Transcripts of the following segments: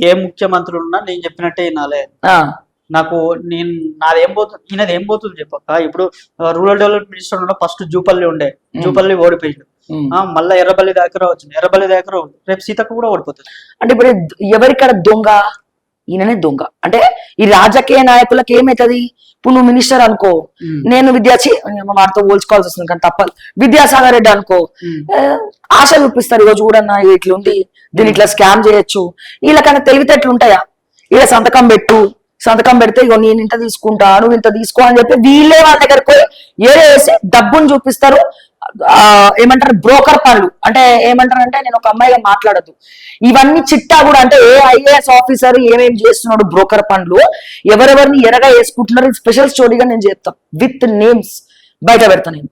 ఏ ముఖ్యమంత్రి ఉన్నా నేను చెప్పినట్టే వినాలే. నాకు నాదేం పోతుంది, ఈయనది ఏం పోతుంది చెప్పక్క. ఇప్పుడు రూరల్ డెవలప్మెంట్ మినిస్టర్ ఉన్న ఫస్ట్ జూపల్లి ఉండే, జూపల్లి ఓడిపోయిండు. మళ్ళీ ఎర్రబల్లి దగ్గర వచ్చింది, ఎర్రబల్లి దగ్గర రేపు సీతకు కూడా ఓడిపోతుంది. అంటే ఇప్పుడు ఎవరిక్కడ దొంగ? ఈయననే దొంగ. అంటే ఈ రాజకీయ నాయకులకు ఏమైతుంది? ఇప్పుడు నువ్వు మినిస్టర్ అనుకో, నేను వాడితో పోల్చుకోవాల్సి వస్తుంది కానీ తప్పదు. విద్యాసాగర్ రెడ్డి అనుకో, ఆశ చూపిస్తారు, ఈరోజు చూడన్నా ఇట్లుంది, దీన్ని ఇట్లా స్కామ్ చేయొచ్చు. వీళ్ళకన్నా తెలివితేటలు ఉంటాయా? ఇలా సంతకం పెడితే ఇగో నేను ఇంత తీసుకుంటా, నువ్వు ఇంత తీసుకో అని చెప్పి వీళ్ళే వాళ్ళ దగ్గరకు పోయి ఏరేసి డబ్బును చూపిస్తారు. ఏమంటారు బ్రోకర్ పనులు. అంటే ఏమంటారు అంటే, నేను ఒక అమ్మాయిగా మాట్లాడద్దు, ఇవన్నీ చిట్టా కూడా అంటే ఏ ఐఏఎస్ ఆఫీసర్ ఏమేమి చేస్తున్నాడు బ్రోకర్ పనులు, ఎవరెవరిని ఎరగా వేసుకుంటున్నారు, స్పెషల్ స్టోరీగా నేను చెప్తాను, విత్ నేమ్స్ బయట పెడతా. నేను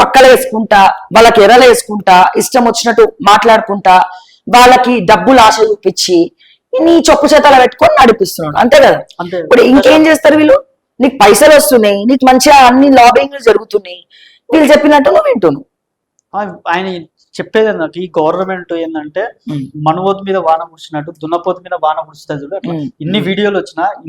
పక్కల వేసుకుంటా, వాళ్ళకి ఎరల వేసుకుంటా, ఇష్టం వచ్చినట్టు మాట్లాడుకుంటా, వాళ్ళకి డబ్బులు ఆశ చూపించి నీ చొప్పు చేతాల పెట్టుకొని నడిపిస్తున్నాడు. అంతే కదా. ఇప్పుడు ఇంకేం చేస్తారు వీళ్ళు? నీకు పైసలు వస్తున్నాయి, నీకు మంచిగా అన్ని లాబింగ్లు జరుగుతున్నాయి, వీళ్ళు చెప్పినట్టు నువ్వు వింటున్నావు. ఆయన చెప్పేది ఏంటంటే, ఈ గవర్నమెంట్ ఏంటంటే మనవోతు మీద వాన ముడిచినట్టు దున్నపోతు మీద వాన ముడుస్తుంది చూడ. ఇన్ని వీడియోలు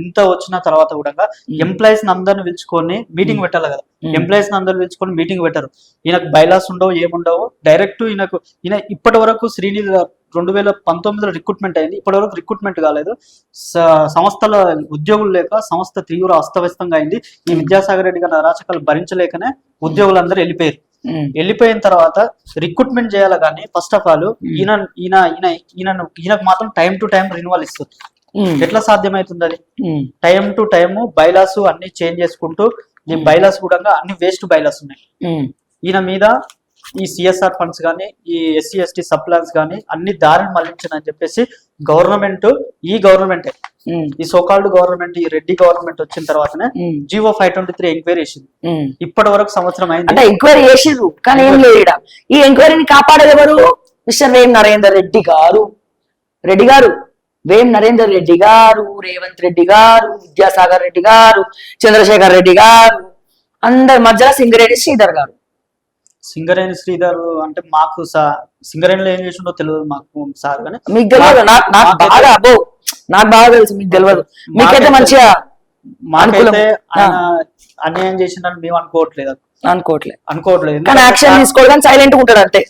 ఇంత వచ్చిన తర్వాత కూడా ఎంప్లాయీస్ అందరిని పిలుచుకొని మీటింగ్ పెట్టాలి కదా. ఎంప్లాయీస్ అందరిని పిలుచుకొని మీటింగ్ పెట్టారు. ఈయనకు బైలాస్ ఉండవు, ఏముండవు. డైరెక్ట్ ఈయన ఇప్పటి వరకు శ్రీనిధి 2019లో రిక్రూట్మెంట్ అయింది, ఇప్పటి వరకు రిక్రూట్మెంట్ కాలేదు. సంస్థల ఉద్యోగులు లేక సంస్థ తీవ్ర అస్తవ్యస్తంగా అయింది. ఈ విద్యాసాగర్ రెడ్డి గారి అరాచకాలు భరించలేకనే ఉద్యోగులందరూ వెళ్ళిపోయిన తర్వాత రిక్రూట్మెంట్ చేయాలి. కానీ ఫస్ట్ ఆఫ్ ఆల్ ఈయనకు మాత్రం టైం టు టైం రిన్యువల్ ఇస్తుంది. ఎట్లా సాధ్యమవుతుంది అది? టైం టు టైము బైలాస్ అన్ని చేంజ్ చేసుకుంటూ, ఈ బైలాస్ కూడా అన్ని వేస్ట్ బైలాస్ ఉన్నాయి. ఈయన మీద ఈ సిఎస్ఆర్ ఫండ్స్ కానీ, ఈ ఎస్సీ ఎస్టీ సబ్ ప్లాన్స్ కానీ అన్ని దారిని మళ్లించనని చెప్పేసి గవర్నమెంటే ఈ సోకాల్డ్ గవర్నమెంట్, ఈ రెడ్డి గవర్నమెంట్ వచ్చిన తర్వాతనే జీవో 523 ఎంక్వైరీ చేసింది. ఇప్పటి వరకు సంవత్సరం అయింది. అంటే ఎంక్వైరీ చేసిర్రు కానీ ఏం లేదు. ఈ ఎంక్వైరీని కాపాడేది ఎవరు? మిస్టర్ వేం నరేందర్ రెడ్డి గారు, వేం నరేందర్ రెడ్డి గారు, రేవంత్ రెడ్డి గారు, విద్యాసాగర్ రెడ్డి గారు, చంద్రశేఖర్ రెడ్డి గారు, అందరి మధ్యలో సింగరేణి శ్రీధర్ గారు. సింగరేణి శ్రీధర్ అంటే మాకు సింగరేణిలో ఏం చేసిండో తెలియదు మాకు సార్, కానీ మీకు తెలియదు. నాకు బాగా తెలుసు, మీకు తెలియదు. మీకైతే మంచిగా మాకైతే ఆయన అన్యాయం చేసిందని మేము అనుకోవట్లేదు. కానీ యాక్షన్ తీసుకోవడం కానీ సైలెంట్ గా ఉంటాడు అంతే.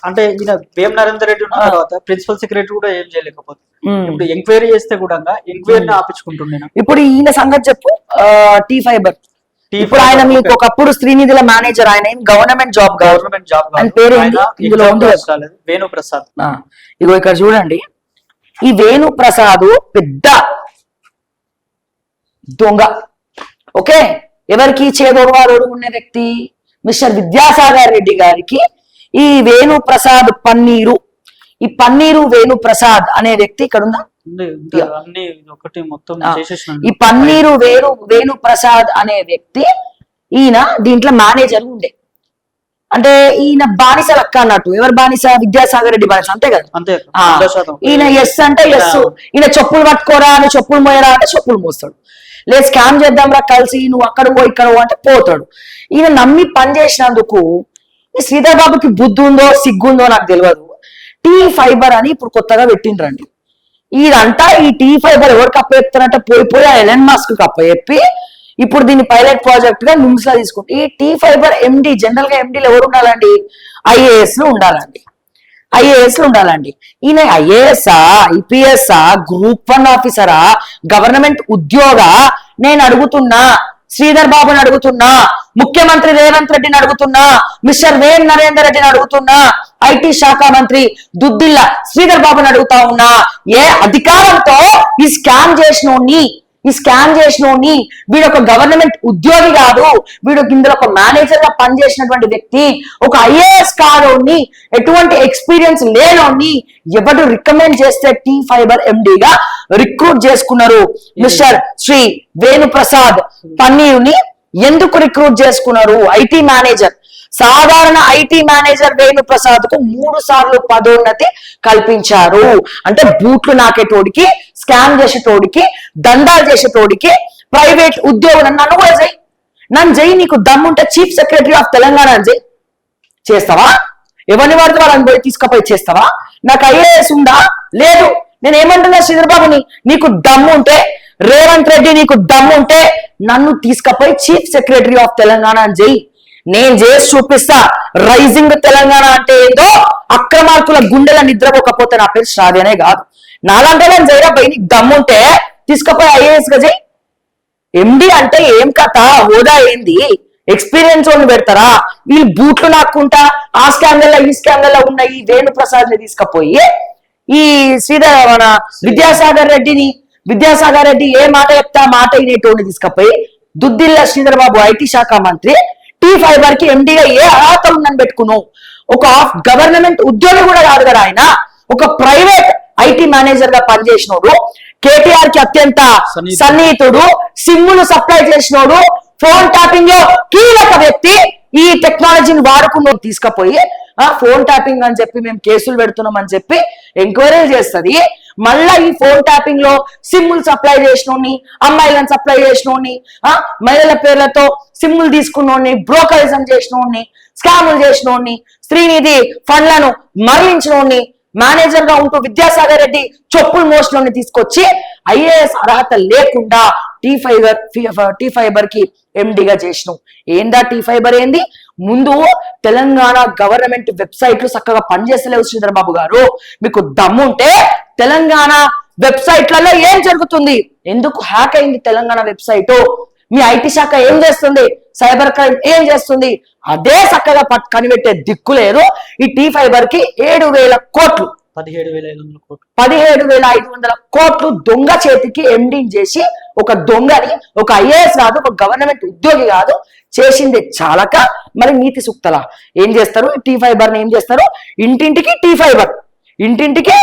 అంటే ఈయన వేం నరేందర్ రెడ్డి ఉన్న తర్వాత ప్రిన్సిపల్ సెక్రటరీ కూడా ఏం చేయలేకపోతే, ఇప్పుడు ఎంక్వైరీ చేస్తే కూడా ఎంక్వైరీని ఆపించుకుంటున్నాను. ఇప్పుడు ఈయన సంగతి చెప్పు. టీ ఫైబర్ ఇప్పుడు ఆయన మీకు ఒకప్పుడు శ్రీనిధిల మేనేజర్, ఆయన గవర్నమెంట్ జాబ్ ఆయన పేరు ఇందులో ఉంది వేణుప్రసాద్. ఇగో ఇక్కడ చూడండి, ఈ వేణుప్రసాద్ పెద్ద దొంగ. ఓకే, ఎవరికి చేదోడు ఉన్న వ్యక్తి? మిస్టర్ విద్యాసాగర్ రెడ్డి గారికి ఈ వేణుప్రసాద్ ఈ పన్నీరు వేణుప్రసాద్ అనే వ్యక్తి ఇక్కడ ఉందా? ఈ పన్నీరు వేణుప్రసాద్ అనే వ్యక్తి, ఈయన దీంట్లో మేనేజర్ ఉండే. అంటే ఈయన బానిస లెక్క అన్నట్టు. ఎవరు బానిస? విద్యాసాగర్ రెడ్డి బానిస, అంతే కదా. ఈయన ఎస్ అంటే ఎస్, ఈయన చెప్పులు పట్టుకోరా అని చెప్పులు మోయరా అంటే చెప్పులు మోస్తాడు. లేదు స్కామ్ చేద్దాంరా కలిసి, నువ్వు అక్కడ ఇక్కడ అంటే పోతాడు. ఈయన నమ్మి పని చేసినందుకు ఈ శ్రీధర్ బాబుకి బుద్ధి ఉందో సిగ్గుందో నాకు తెలియదు. టీ ఫైబర్ అని ఇప్పుడు కొత్తగా పెట్టిండ్రండి. ఇదంతా ఈ టీ ఫైబర్ ఎవరికి అప్పచెప్తారంటే పోయి ఎలన్ మస్క్ కి అప్పచెప్పి ఇప్పుడు దీన్ని పైలట్ ప్రాజెక్ట్ గా నిమ్స్ లా తీసుకుంటే, ఈ టీ ఫైబర్ ఎండి, జనరల్ గా ఎండీలు ఎవరు ఉండాలండి? ఐఏఎస్ లు ఉండాలండి. ఈయన ఐఏఎస్ఆ, ఐపీఎస్ఆ, గ్రూప్ 1 ఆఫీసరా, గవర్నమెంట్ ఉద్యోగ? నేను అడుగుతున్నా, శ్రీధర్ బాబుని అడుగుతున్నా, ముఖ్యమంత్రి రేవంత్ రెడ్డిని అడుగుతున్నా, మిస్టర్ వేం నరేందర్ రెడ్డిని అడుగుతున్నా, ఐటీ శాఖ మంత్రి దుద్దిల్ల శ్రీధర్ బాబుని అడుగుతా ఉన్నా, ఏ అధికారంతో ఈ స్కామ్ చేసినోని వీడు ఒక గవర్నమెంట్ ఉద్యోగి కాదు, వీడు ఇందులో ఒక మేనేజర్ గా పనిచేసినటువంటి వ్యక్తి, ఒక ఐఏఎస్ కాదోని, ఎటువంటి ఎక్స్పీరియన్స్ లేనోని ఎవరు రికమెండ్ చేస్తే టీ ఫైబర్ ఎండీగా రిక్రూట్ చేసుకున్నారు. మిస్టర్ శ్రీ వేణుప్రసాద్ పన్నీరుని ఎందుకు రిక్రూట్ చేసుకున్నారు? ఐటీ మేనేజర్, సాధారణ ఐటీ మేనేజర్ వేణుప్రసాద్ కు 3 సార్లు పదోన్నతి కల్పించారు. అంటే బూట్లు నాకేటోడికి, స్కామ్ చేసేటోడికి, దందాలు చేసేటోడికి, ప్రైవేట్ ఉద్యోగులు నన్ను జై నీకు దమ్ముంటే చీఫ్ సెక్రటరీ ఆఫ్ తెలంగాణ చేస్తావా? ఎవరిని వాడితే వాళ్ళని పోయి తీసుకుపోయి చేస్తావా? నాకు ఐఏఎస్ ఉందా? లేదు. నేను ఏమంటున్నా శ్రీధర్బాబుని, నీకు దమ్ము ఉంటే, రేవంత్ రెడ్డి నీకు దమ్ము ఉంటే నన్ను తీసుకపోయి చీఫ్ సెక్రటరీ ఆఫ్ తెలంగాణ అని చెయ్యి. నేను చేసి చూపిస్తా రైజింగ్ తెలంగాణ అంటే ఏందో. అక్రమార్కుల గుండెల నిద్రపోకపోతే నా పేరు శ్రావ్య అనే కాదు. నాలంటే నేను చేయరా పోయి, నీకు దమ్ముంటే తీసుకపోయి ఐఏఎస్ గా చెయ్యి. ఎండి అంటే ఏం కథ, హోదా ఏంది, ఎక్స్పీరియన్స్ వాళ్ళు పెడతారా? వీళ్ళు బూట్లు నాకుంటా ఆ స్కాండల్ ఈ స్కాండల్ ఉన్న ఈ వేణుప్రసాద్ ని తీసుకపోయి ఈ మన విద్యాసాగర్ రెడ్డి ఏ మాట చెప్తా మాట వినేటోడిని తీసుకపోయి దుద్దిల్ల శ్రీధర్ బాబు ఐటీ శాఖ మంత్రి T5 కి ఎండిగా ఏ అర్హత ఉందని పెట్టుకున్నావు? ఒక గవర్నమెంట్ ఉద్యోగి కూడా కాదు కదా ఆయన, ఒక ప్రైవేట్ ఐటీ మేనేజర్ గా పనిచేసినోడు, కేటీఆర్ కి అత్యంత సన్నిహితుడు, సిమ్ములు సప్లై చేసినోడు, ఫోన్ ట్యాపింగ్ లో కీలక వ్యక్తి. ఈ టెక్నాలజీని వాడుకున్న తీసుకపోయి ఫోన్ ట్యాపింగ్ అని చెప్పి మేము కేసులు పెడుతున్నాం అని చెప్పి ఎంక్వైరీలు చేస్తుంది. మళ్ళా ఈ ఫోన్ ట్యాపింగ్ లో సిమ్ములు సప్లై చేసినోడిని, అమ్మాయిలను సప్లై చేసినోడిని, మహిళల పేర్లతో సిమ్ములు తీసుకున్నోడిని, బ్రోకరిజం చేసినోడిని, స్కాములు చేసినోడిని, శ్రీనిధి ఫండ్లను మరలించినోడిని, మేనేజర్ గా ఉంటూ విద్యాసాగర్ రెడ్డి చెప్పులు మోసలోని తీసుకొచ్చి ఐఏఎస్ అర్హత లేకుండా T5 కి ఎండిగా చేసినావు. ఏందా T5 ఏంది? ముందు తెలంగాణ గవర్నమెంట్ వెబ్సైట్లు చక్కగా పనిచేస్తలేవు శ్రీధర్ బాబు గారు. మీకు దమ్ముంటే తెలంగాణ వెబ్సైట్లలో ఏం జరుగుతుంది, ఎందుకు హ్యాక్ అయింది తెలంగాణ వెబ్సైట్, మీ ఐటీ శాఖ ఏం చేస్తుంది, సైబర్ క్రైమ్ ఏం చేస్తుంది, అదే చక్కగా కనిపెట్టే దిక్కు లేదు. ఈ T5 కి 7,000 కోట్లు 17,500 కోట్లు దొంగ చేతికి ఎండింగ్ చేసి, ఒక దొంగని, ఒక ఐఏఎస్ కాదు, ఒక గవర్నమెంట్ ఉద్యోగి కాదు, చేసింది చాలక మరి నీతి సూక్తలా ఏం చేస్తారు? T5 ఏం చేస్తారు? ఇంటింటికి T5, ఇంటింటికి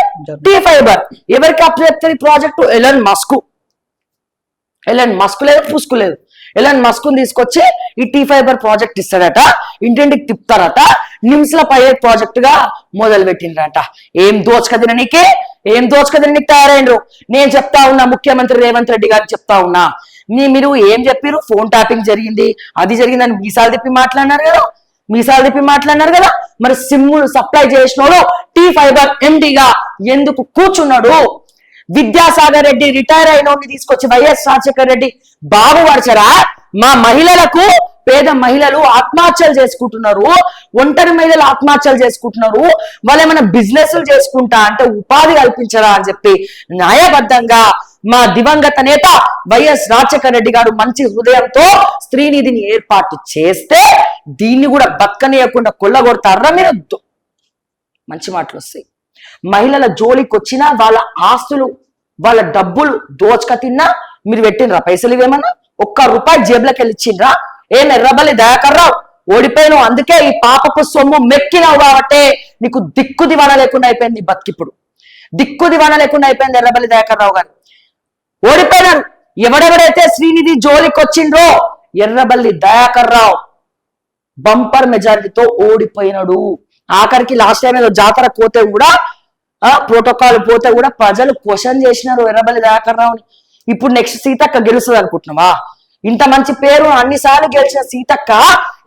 T5. ఎవరికి అప్పు చెప్తారు ఈ ప్రాజెక్టు? ఎలన్ మస్క్ లేదు, పుస్కు లేదు. ఎలన్ మస్క్ తీసుకొచ్చి ఈ T5 ప్రాజెక్ట్ ఇస్తాడట, ఇంటింటికి తిప్పుతారట, నిమ్స్ ల పైలట్ ప్రాజెక్ట్ గా మొదలు పెట్టిండ్రట. ఏం దోచకదిన నీకే, ఏం దోచకదిన నీకు తయారైండ్రు. నేను చెప్తా ఉన్నా, ముఖ్యమంత్రి రేవంత్ రెడ్డి గారికి చెప్తా ఉన్నా, మీరు ఏం చెప్పారు? ఫోన్ ట్యాపింగ్ జరిగింది, అది జరిగిందని మీసాలు తిప్పి మాట్లాడినారు కదా. మరి సిమ్ములు సప్లై చేసినోడు T5 ఎండిగా ఎందుకు కూర్చున్నాడు? విద్యాసాగర్ రెడ్డి రిటైర్ అయినోడిని తీసుకొచ్చి వైఎస్ రాజశేఖర రెడ్డి బాబు పడచరా? మా మహిళలకు, పేద మహిళలు ఆత్మహత్యలు చేసుకుంటున్నారు, ఒంటరి మహిళలు ఆత్మహత్యలు చేసుకుంటున్నారు, వాళ్ళు ఏమైనా బిజినెస్లు చేసుకుంటా అంటే ఉపాధి కల్పించరా అని చెప్పి న్యాయబద్ధంగా మా దివంగత నేత వైఎస్ రాజశేఖర రెడ్డి గారు మంచి హృదయంతో స్త్రీనిధిని ఏర్పాటు చేస్తే దీన్ని కూడా బతకనీయకుండా కొల్లగొడతారా మీరు? మంచి మాటలు వస్తాయి. మహిళల జోలికి వచ్చినా వాళ్ళ ఆస్తులు, వాళ్ళ డబ్బులు దోచక తిన్నా మీరు పెట్టినరా? పైసలు ఇవేమన్నా ₹1 జేబులోకి వెళ్ళి ఇచ్చిండ్రా? ఏం ఎర్రబల్లి దయాకర్రావు ఓడిపోయినావు, అందుకే ఈ పాపపు సొమ్ము మెక్కినావు కాబట్టే నీకు దిక్కు దివాణ లేకుండా అయిపోయింది. బతికిప్పుడు దిక్కు దివాణ లేకుండా అయిపోయింది ఎర్రబల్లి దయాకర్రావు గారు. ఓడిపోయినారు. ఎవడెవడైతే శ్రీనిధి జోలికి వచ్చిండ్రో ఎర్రబల్లి దయాకర్రావు బంపర్ మెజారిటీతో ఓడిపోయినాడు. ఆఖరికి లాస్ట్ టైం ఏదో జాతర పోతే కూడా, ప్రోటోకాల్ పోతే కూడా ప్రజలు క్వశ్చన్ చేసినారు ఎర్రబల్లి దయాకర్రావుని. ఇప్పుడు నెక్స్ట్ సీతక్క గెలుస్తుంది అనుకుంటున్నావా? ఇంత మంచి పేరు అన్నిసార్లు గెలిచిన సీతక్క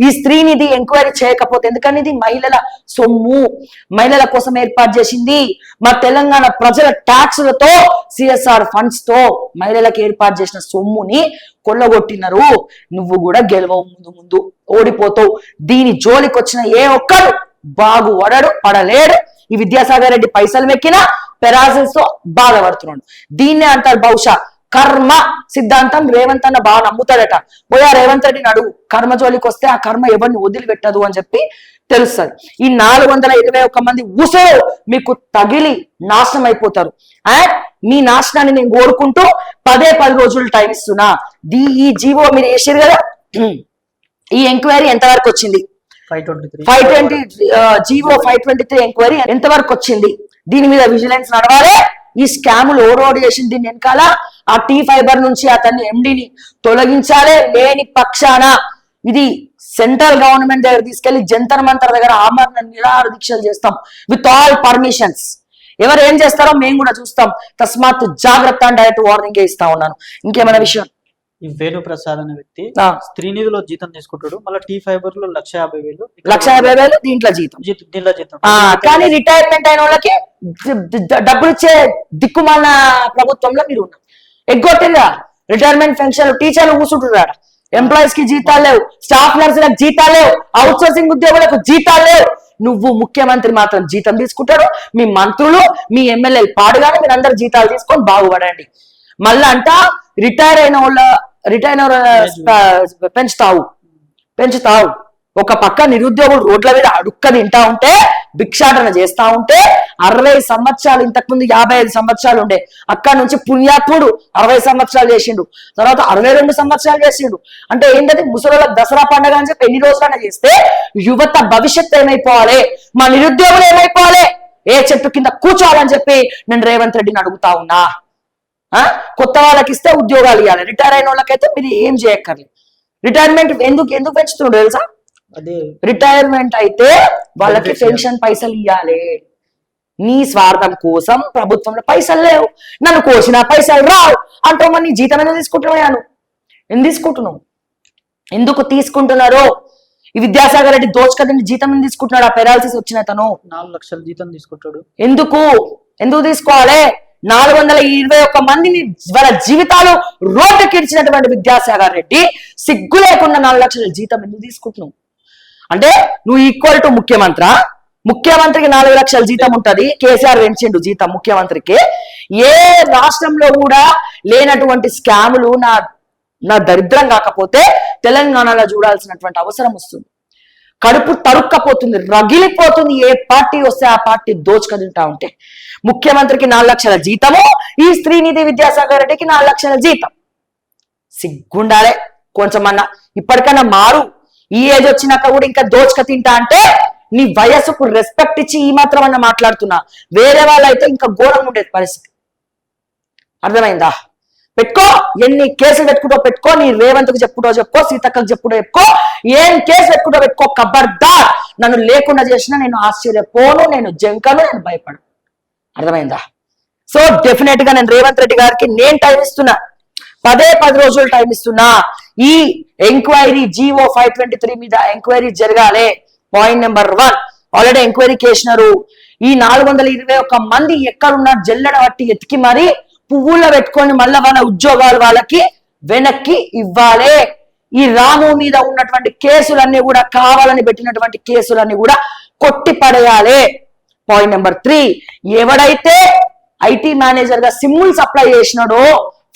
ఈ స్త్రీనిధి ఎంక్వైరీ చేయకపోతే, ఎందుకని ఇది మహిళల సొమ్ము, మహిళల కోసం ఏర్పాటు చేసింది. మా తెలంగాణ ప్రజల ట్యాక్సులతో, CSR ఫండ్స్ తో మహిళలకు ఏర్పాటు చేసిన సొమ్ముని కొల్లగొట్టినారు. నువ్వు కూడా గెలవవు, ముందు ఓడిపోతావు. దీని జోలికి వచ్చిన ఏ ఒక్కరు బాగుపడడు, పడలేడు. ఈ విద్యాసాగర్ రెడ్డి పైసలు మెక్కినా పెరాసిస్ తో బాధపడుతున్నాడు. దీన్నే అంటారు బహుశా కర్మ సిద్ధాంతం. రేవంత్ అన్న బాగా నమ్ముతాడట. పోయా రేవంత్ రెడ్డిని అడుగు, కర్మ జోలికి వస్తే ఆ కర్మ ఎవరిని వదిలిపెట్టదు అని చెప్పి తెలుస్తుంది. ఈ 421 మంది ఉసురు మీకు తగిలి నాశనం అయిపోతారు. అండ్ మీ నాశనాన్ని నేను కోరుకుంటూ 10 రోజులు టైం ఇస్తున్నా. ఈ జీవో మీరు వేసారు కదా, ఈ ఎంక్వైరీ ఎంతవరకు వచ్చింది? 523 ఎంక్వైరీ ఎంతవరకు వచ్చింది? దీని మీద విజిలెన్స్ నడవాలి. ఈ స్కాములు ఓడోడి చేసింది దీని వెనకాల ఆ T5 నుంచి అతన్ని ఎండిని తొలగించాలి. లేని పక్షాన ఇది సెంట్రల్ గవర్నమెంట్ దగ్గర తీసుకెళ్లి జంతర్ మంతర్ దగ్గర ఆమరణ నిరాహార దీక్షలు చేస్తాం విత్ ఆల్ పర్మిషన్స్. ఎవరు ఏం చేస్తారో మేము కూడా చూస్తాం. తస్మాత్ జాగ్రత్త అని డైరెక్ట్ వార్నింగ్ ఇస్తా ఉన్నాను. ఇంకేమైనా విషయం? ఈ వేణుప్రసాద్ అనే వ్యక్తి స్త్రీనిధిలో జీతం తీసుకుంటాడు, మళ్ళీ T5 లో 150,000 దీంట్లో జీతం. దీంట్లో జీతం. కానీ రిటైర్మెంట్ అయిన వాళ్ళకి డబ్బులు ఇచ్చే దిక్కుమాల ప్రభుత్వంలో మీరు ఉన్నారు. ఎగ్గొట్టిరా రిటైర్మెంట్ పెన్షన్, టీచర్లు కూర్చుంటున్నారు, ఎంప్లాయీస్ కి జీతాలు లేవు, స్టాఫ్ నర్సులకు జీతాలు లేవు, అవుట్ సోర్సింగ్ ఉద్యోగులకు జీతాలు లేవు. నువ్వు ముఖ్యమంత్రి మాత్రం జీతం తీసుకుంటాడు, మీ మంత్రులు మీ ఎమ్మెల్యేలు పాడుగానే మీరు అందరు జీతాలు తీసుకొని బాగుపడండి. మళ్ళా అంట రిటైర్ అయిన పెంచుతావు. ఒక పక్క నిరుద్యోగులు రోడ్ల మీద అడుక్క తింటా ఉంటే, భిక్షాటన చేస్తా ఉంటే, 60 సంవత్సరాలు, ఇంతకుముందు 55 సంవత్సరాలు ఉండే, అక్కడ నుంచి పుణ్యాత్ముడు 60 సంవత్సరాలు చేసిండు, తర్వాత 62 సంవత్సరాలు చేసిండు. అంటే ఏంటంటే ముసలోళ్ళకి దసరా పండుగ అని చెప్పి ఎన్ని రోజులైనా చేస్తే యువత భవిష్యత్తు ఏమైపోవాలి, మా నిరుద్యోగులు ఏమైపోవాలి, ఏ చెట్టు కింద కూర్చోవాలని చెప్పి నేను రేవంత్ రెడ్డిని అడుగుతా ఉన్నా. కొత్త వాళ్ళకి ఇస్తే ఉద్యోగాలు ఇవ్వాలి, రిటైర్ అయిన వాళ్ళకైతే మీరు ఏం చేయక్కర్లేదు. రిటైర్మెంట్ ఎందుకు పెంచుతున్నాడు తెలుసా? రిటైర్మెంట్ అయితే వాళ్ళకి పెన్షన్ పైసలు ఇవ్వాలి. నీ స్వార్థం కోసం ప్రభుత్వంలో పైసలు లేవు, నన్ను కోసిన పైసలు రావు అంటావు. మరి నీ జీతం ఎందుకు తీసుకుంటున్నాను? ఎందుకు తీసుకుంటున్నారో? ఈ విద్యాసాగర్ రెడ్డి దోచుకదని జీతం ఎందుకు తీసుకుంటున్నాడు? ఆ పెరాలసిస్ వచ్చిన తను 4 లక్షల జీతం తీసుకుంటాడు. ఎందుకు తీసుకోవాలి? 421 మందిని వాళ్ళ జీవితాలు రోడ్డుకి ఇచ్చినటువంటి విద్యాసాగర్ రెడ్డి సిగ్గు లేకుండా 4 లక్షల జీతం ఎందుకు తీసుకుంటున్నావు? అంటే నువ్వు ఈక్వల్ టు ముఖ్యమంత్రికి 4 లక్షల జీతం ఉంటది. కేసీఆర్ పెంచిండు జీతం ముఖ్యమంత్రికి. ఏ రాష్ట్రంలో కూడా లేనటువంటి స్కాములు నా దరిద్రం కాకపోతే తెలంగాణలో చూడాల్సినటువంటి అవసరం వస్తుంది. కడుపు తరుక్కపోతుంది, రగిలిపోతుంది. ఏ పార్టీ వస్తే ఆ పార్టీ దోచుక తింటా ఉంటే. ముఖ్యమంత్రికి 4 లక్షల జీతము, ఈ శ్రీనిధి విద్యాసాగర్ రెడ్డికి 4 లక్షల జీతం. సిగ్గుండాలే కొంచెమన్నా. ఇప్పటికన్నా మారు. ఈ ఏజ్ వచ్చినాక కూడా ఇంకా దోచుక తింటా అంటే నీ వయసుకు రెస్పెక్ట్ ఇచ్చి ఈ మాత్రం అన్న మాట్లాడుతున్నా. వేరే వాళ్ళైతే ఇంకా ఘోరంగా ఉండేది పరిస్థితి. అర్థమైందా? పెట్టుకో, ఎన్ని కేసులు పెట్టుకో. నీ రేవంత్కి చెప్పుకో, సీతక్కకు చెప్పుకో, ఏం కేసు పెట్టుకో. ఖబర్దార్ నన్ను లేకుండా చేసినా నేను ఆశ్చర్యపోను, నేను జంకను, నేను భయపడు. అర్థమైందా? సో డెఫినెట్ గా నేను రేవంత్ రెడ్డి గారికి నేను టైం ఇస్తున్నా, 10 రోజులు టైం ఇస్తున్నా. ఈ ఎంక్వైరీ GO 523 మీద ఎంక్వైరీ జరగాలి. పాయింట్ నెంబర్ 1, ఆల్రెడీ ఎంక్వైరీ చేసినారు. ఈ 421 మంది ఎక్కడున్నారు జల్లెడ బట్టి ఎతికి మరి పువ్వుల్లో పెట్టుకొని మళ్ళా వాళ్ళ ఉద్యోగాలు వాళ్ళకి వెనక్కి ఇవ్వాలి. ఈ రాము మీద ఉన్నటువంటి కేసులన్నీ కూడా, కావాలని పెట్టినటువంటి కేసులన్నీ కూడా కొట్టి పడేయాలి. పాయింట్ నెంబర్ 3, ఎవడైతే IT మేనేజర్ గా సిమ్ములు సప్లై చేసినాడో,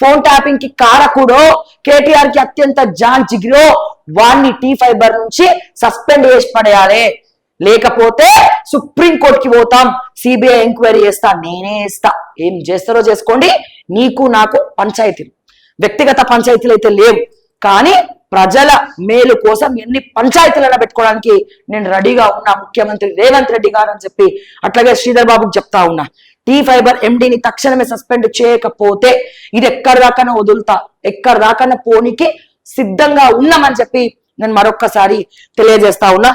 ఫోన్ ట్యాపింగ్ కి కారకుడో, కేటీఆర్ కి అత్యంత జాన్ జిగిరో, వాణ్ణి T5 నుంచి సస్పెండ్ చేసి పడేయాలి. లేకపోతే సుప్రీంకోర్టుకి పోతాం, CBI ఎంక్వైరీ చేస్తా, నేనే ఇస్తా. ఏం చేస్తారో చేసుకోండి. నీకు నాకు పంచాయతీలు, వ్యక్తిగత పంచాయతీలు అయితే లేవు, కానీ ప్రజల మేలు కోసం ఎన్ని పంచాయతీలను పెట్టుకోవడానికి నేను రెడీగా ఉన్నా, ముఖ్యమంత్రి రేవంత్ రెడ్డి గారు అని చెప్పి అట్లాగే శ్రీధర్ బాబుకి చెప్తా ఉన్నా. T5 MDని తక్షణమే సస్పెండ్ చేయకపోతే ఇది ఎక్కడి దాకా వదులుతా, ఎక్కడి దాకా పోనీకి సిద్ధంగా ఉన్నామని చెప్పి నేను మరొక్కసారి తెలియజేస్తా ఉన్నా.